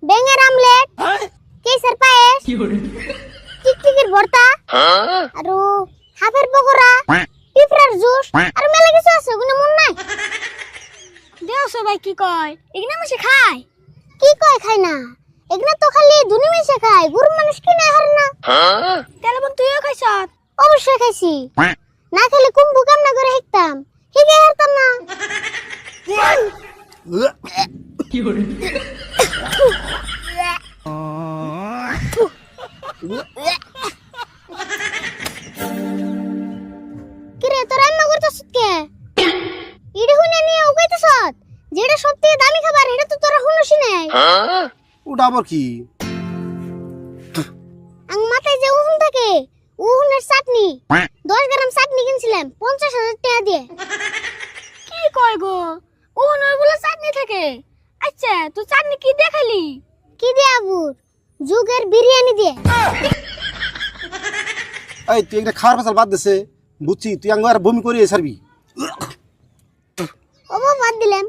বেঙের omelette, কেসের পায়েস, টিকটিকির ভর্তা, আর হাফের পকোড়া, পিঁপড়ার জুস, আর মেলা কিছু আছে ওগুলো মন নাই। দেও সবাই কি কয় এগুলা মাসে খায়? কি কয় খায় না? এগুলো তো খালি ধনী মেশে খায়, গরিব মানুষ কি না হার না। তাহলে বোন তুইও খাইছ? অবশ্যই খাইছি, না খেলে কুম্ভু কামনা করে হেঁকতাম, হিগে হারতাম না। কিরে তোর রান্না করতেছ কে? ইডি হুনে নিয়ে উগাইতেছ? যেটা সবথেকে দামি খাবার এটা তো তোরা হুনসি নাই। ওটা আবার কি? আং মাথায় যে উহুন থাকে, উহুনের চাটনি, 10 গ্রাম চাটনি কিনছিলাম 50,000 টাকা দিয়ে। কি কয় গো, ও নয় বলে চাটনি থাকে? আচ্ছা তুই চাটনি কি দেখালি? কি দিয়ে আবুর? যুগের বিরিয়ানি দিয়ে। এই তুই একটা খাওয়ার ফসল বাদ দেছে, বুঝছি তুই আঙ্গ আর বমি করিয়ে ছাড়বি। ও বাদ দিলাম।